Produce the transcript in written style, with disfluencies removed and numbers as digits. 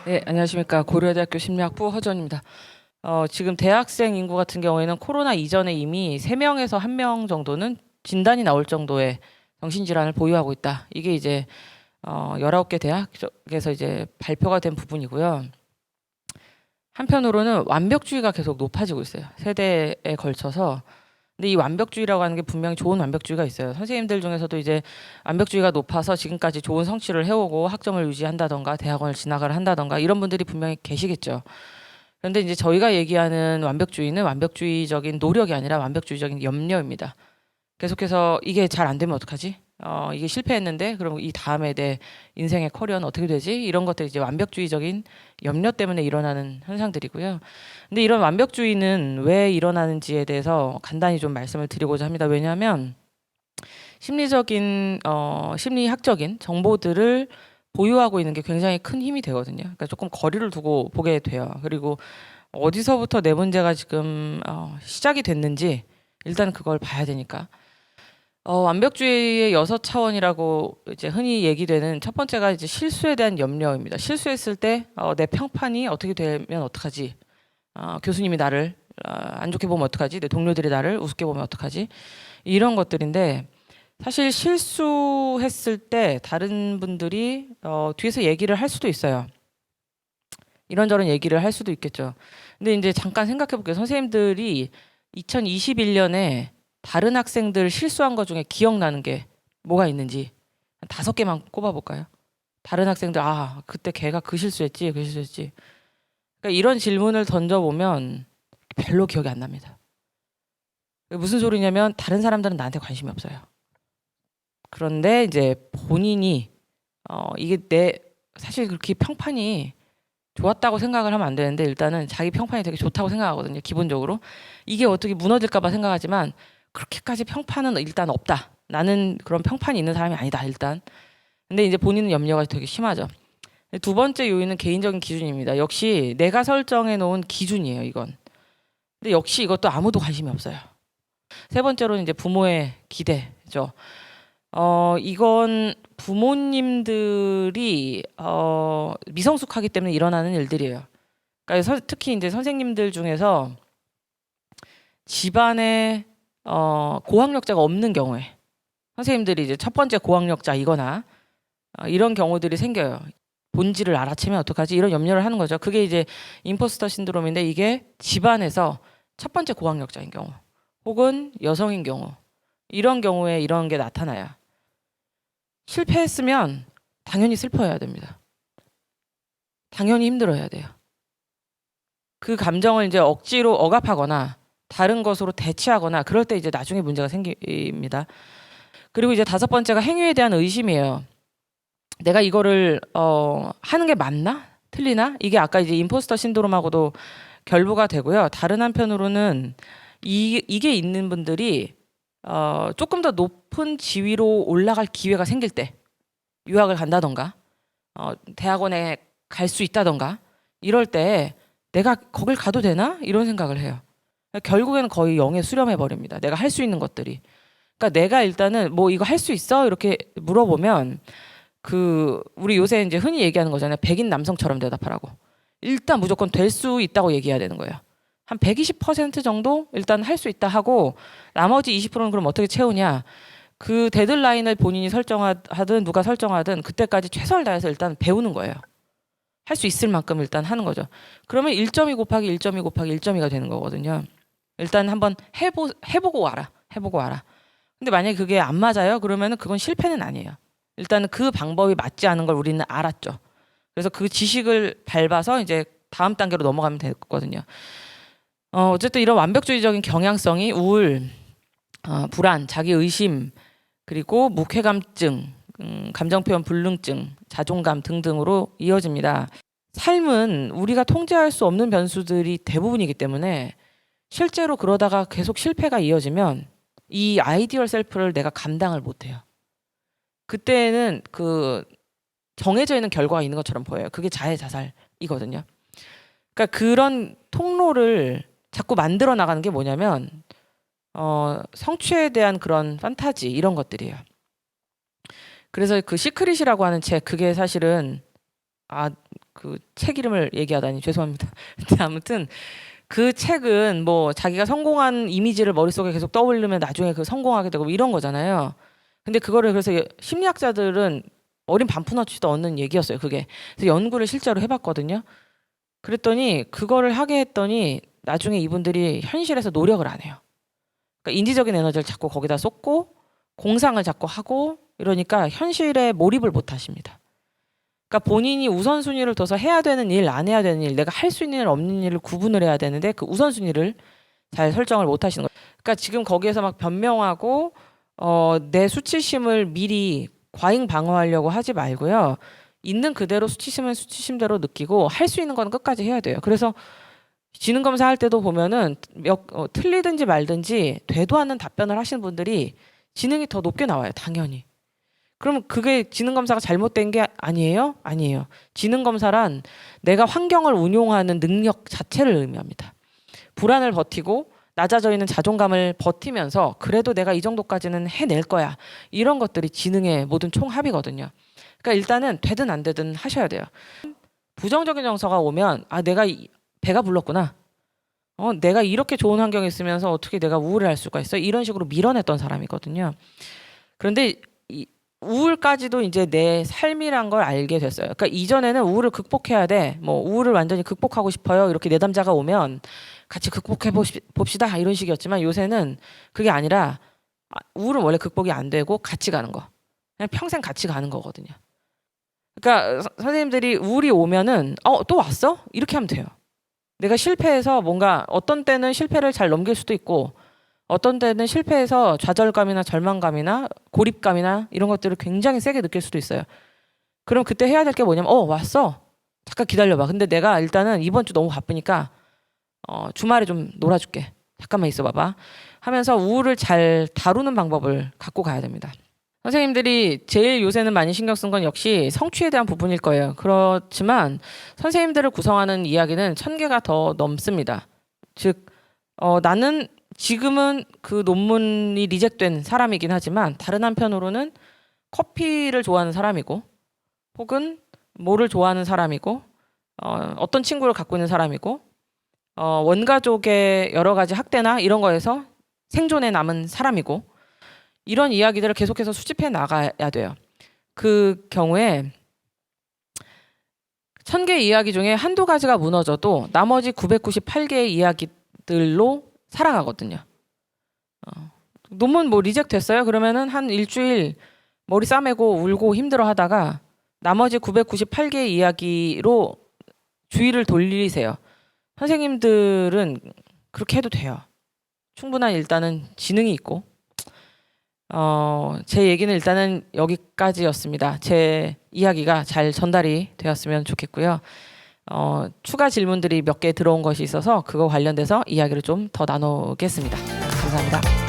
네, 안녕하십니까. 고려대학교 심리학부 허전입니다. 지금 대학생 인구 같은 경우에는 코로나 이전에 이미 3명에서 1명 정도는 진단이 나올 정도의 정신질환을 보유하고 있다. 이게 이제 19개 대학에서 이제 발표가 된 부분이고요. 한편으로는 완벽주의가 계속 높아지고 있어요. 세대에 걸쳐서. 근데 이 완벽주의라고 하는 게 분명히 좋은 완벽주의가 있어요. 선생님들 중에서도 이제 완벽주의가 높아서 지금까지 좋은 성취를 해오고 학점을 유지한다던가 대학원을 진학을 한다던가 이런 분들이 분명히 계시겠죠. 그런데 이제 저희가 얘기하는 완벽주의는 완벽주의적인 노력이 아니라 완벽주의적인 염려입니다. 계속해서 이게 잘 안 되면 어떡하지? 이게 실패했는데 그럼 이 다음에 내 인생의 커리어는 어떻게 되지? 이런 것들이 이제 완벽주의적인 염려 때문에 일어나는 현상들이고요. 근데 이런 완벽주의는 왜 일어나는지에 대해서 간단히 좀 말씀을 드리고자 합니다. 왜냐하면 심리학적인 정보들을 보유하고 있는 게 굉장히 큰 힘이 되거든요. 그러니까 조금 거리를 두고 보게 돼요. 그리고 어디서부터 내 문제가 지금 시작이 됐는지 일단 그걸 봐야 되니까. 완벽주의의 6차원이라고 이제 흔히 얘기되는 첫 번째가 이제 실수에 대한 염려입니다. 실수했을 때 내 평판이 어떻게 되면 어떡하지? 교수님이 나를 안 좋게 보면 어떡하지? 내 동료들이 나를 우습게 보면 어떡하지? 이런 것들인데 사실 실수했을 때 다른 분들이 뒤에서 얘기를 할 수도 있어요. 이런저런 얘기를 할 수도 있겠죠. 근데 이제 잠깐 생각해 볼게요. 선생님들이 2021년에 다른 학생들 실수한 것 중에 기억나는 게 뭐가 있는지 한 5개만 꼽아볼까요? 다른 학생들, 그때 걔가 그 실수했지, 그 실수했지. 그러니까 이런 질문을 던져보면 별로 기억이 안 납니다. 무슨 소리냐면 다른 사람들은 나한테 관심이 없어요. 그런데 이제 본인이 이게 사실 그렇게 평판이 좋았다고 생각을 하면 안 되는데 일단은 자기 평판이 되게 좋다고 생각하거든요. 기본적으로. 이게 어떻게 무너질까 봐 생각하지만 그렇게까지 평판은 일단 없다. 나는 그런 평판이 있는 사람이 아니다. 일단. 근데 이제 본인은 염려가 되게 심하죠. 두 번째 요인은 개인적인 기준입니다. 역시 내가 설정해 놓은 기준이에요. 이건. 근데 역시 이것도 아무도 관심이 없어요. 세 번째로는 이제 부모의 기대죠. 이건 부모님들이 미성숙하기 때문에 일어나는 일들이에요. 그러니까 특히 이제 선생님들 중에서 집안에 고학력자가 없는 경우에 선생님들이 이제 첫 번째 고학력자이거나 이런 경우들이 생겨요. 본질을 알아채면 어떡하지? 이런 염려를 하는 거죠. 그게 이제 임포스터 신드롬인데 이게 집안에서 첫 번째 고학력자인 경우 혹은 여성인 경우 이런 경우에 이런 게 나타나요. 실패했으면 당연히 슬퍼해야 됩니다. 당연히 힘들어야 돼요. 그 감정을 이제 억지로 억압하거나 다른 것으로 대체하거나 그럴 때 이제 나중에 문제가 생깁니다. 그리고 이제 5번째가 행위에 대한 의심이에요. 내가 이거를 하는 게 맞나? 틀리나? 이게 아까 이제 임포스터 신드롬하고도 결부가 되고요. 다른 한편으로는 이게 있는 분들이 조금 더 높은 지위로 올라갈 기회가 생길 때 유학을 간다던가 대학원에 갈 수 있다던가 이럴 때 내가 거길 가도 되나? 이런 생각을 해요. 결국에는 거의 0에 수렴해 버립니다. 내가 할 수 있는 것들이. 그러니까 내가 일단은 뭐 이거 할 수 있어? 이렇게 물어보면 우리 요새 이제 흔히 얘기하는 거잖아요. 백인 남성처럼 대답하라고. 일단 무조건 될 수 있다고 얘기해야 되는 거예요. 한 120% 정도 일단 할 수 있다 하고 나머지 20%는 그럼 어떻게 채우냐? 그 데드라인을 본인이 설정하든 누가 설정하든 그때까지 최선을 다해서 일단 배우는 거예요. 할 수 있을 만큼 일단 하는 거죠. 그러면 1.2 곱하기 1.2 곱하기 1.2가 되는 거거든요. 일단 한번 해보고 와라. 해보고 와라. 근데 만약에 그게 안 맞아요? 그러면은 그건 실패는 아니에요. 일단은 그 방법이 맞지 않은 걸 우리는 알았죠. 그래서 그 지식을 밟아서 이제 다음 단계로 넘어가면 되거든요. 어쨌든 이런 완벽주의적인 경향성이 우울, 불안, 자기의심, 그리고 무쾌감증, 감정표현 불능증, 자존감 등등으로 이어집니다. 삶은 우리가 통제할 수 없는 변수들이 대부분이기 때문에 실제로 그러다가 계속 실패가 이어지면 이 아이디얼 셀프를 내가 감당을 못해요. 그때는 정해져 있는 결과가 있는 것처럼 보여요. 그게 자해자살이거든요. 그러니까 그런 통로를 자꾸 만들어 나가는 게 뭐냐면 성취에 대한 그런 판타지 이런 것들이에요. 그래서 그 시크릿이라고 하는 책 그게 사실은 그 책 이름을 얘기하다니 죄송합니다. 근데 아무튼 그 책은 뭐 자기가 성공한 이미지를 머릿속에 계속 떠올리면 나중에 그 성공하게 되고 이런 거잖아요. 근데 그거를 그래서 심리학자들은 어린 반푼어치도 얻는 얘기였어요. 그게. 그래서 연구를 실제로 해봤거든요. 그랬더니 그거를 하게 했더니 나중에 이분들이 현실에서 노력을 안 해요. 그러니까 인지적인 에너지를 자꾸 거기다 쏟고 공상을 자꾸 하고 이러니까 현실에 몰입을 못 하십니다. 그러니까 본인이 우선순위를 둬서 해야 되는 일, 안 해야 되는 일, 내가 할 수 있는 일, 없는 일을 구분을 해야 되는데 그 우선순위를 잘 설정을 못 하시는 거예요. 그러니까 지금 거기에서 막 변명하고 내 수치심을 미리 과잉 방어하려고 하지 말고요. 있는 그대로 수치심은 수치심대로 느끼고 할 수 있는 건 끝까지 해야 돼요. 그래서 지능 검사할 때도 보면은 틀리든지 말든지 되도 않는 답변을 하시는 분들이 지능이 더 높게 나와요. 당연히. 그러면 그게 지능 검사가 잘못된 게 아니에요? 아니에요. 지능 검사란 내가 환경을 운용하는 능력 자체를 의미합니다. 불안을 버티고 낮아져 있는 자존감을 버티면서 그래도 내가 이 정도까지는 해낼 거야. 이런 것들이 지능의 모든 총합이거든요. 그러니까 일단은 되든 안 되든 하셔야 돼요. 부정적인 정서가 오면 내가 배가 불렀구나. 내가 이렇게 좋은 환경에 있으면서 어떻게 내가 우울을 할 수가 있어? 이런 식으로 밀어냈던 사람이거든요. 그런데 우울까지도 이제 내 삶이란 걸 알게 됐어요. 그러니까 이전에는 우울을 극복해야 돼. 뭐 우울을 완전히 극복하고 싶어요. 이렇게 내담자가 오면 같이 극복해 봅시다. 이런 식이었지만 요새는 그게 아니라 우울은 원래 극복이 안 되고 같이 가는 거. 그냥 평생 같이 가는 거거든요. 그러니까 선생님들이 우울이 오면은 또 왔어? 이렇게 하면 돼요. 내가 실패해서 뭔가 어떤 때는 실패를 잘 넘길 수도 있고 어떤 때는 실패해서 좌절감이나 절망감이나 고립감이나 이런 것들을 굉장히 세게 느낄 수도 있어요. 그럼 그때 해야 될 게 뭐냐면 왔어. 잠깐 기다려봐. 근데 내가 일단은 이번 주 너무 바쁘니까 주말에 좀 놀아줄게. 잠깐만 있어봐봐. 하면서 우울을 잘 다루는 방법을 갖고 가야 됩니다. 선생님들이 제일 요새는 많이 신경 쓴 건 역시 성취에 대한 부분일 거예요. 그렇지만 선생님들을 구성하는 이야기는 1000개가 더 넘습니다. 즉 나는 지금은 그 논문이 리젝된 사람이긴 하지만 다른 한편으로는 커피를 좋아하는 사람이고 혹은 뭐를 좋아하는 사람이고 어떤 친구를 갖고 있는 사람이고 원가족의 여러 가지 학대나 이런 거에서 생존에 남은 사람이고 이런 이야기들을 계속해서 수집해 나가야 돼요. 그 경우에 1000개의 이야기 중에 한두 가지가 무너져도 나머지 998개의 이야기들로 살아가거든요. 논문 뭐 리젝트 됐어요? 그러면은 한 일주일 머리 싸매고 울고 힘들어 하다가 나머지 998개의 이야기로 주의를 돌리세요. 선생님들은 그렇게 해도 돼요. 충분한 일단은 지능이 있고 제 얘기는 일단은 여기까지였습니다. 제 이야기가 잘 전달이 되었으면 좋겠고요. 추가 질문들이 몇 개 들어온 것이 있어서 그거 관련돼서 이야기를 좀 더 나누겠습니다. 감사합니다.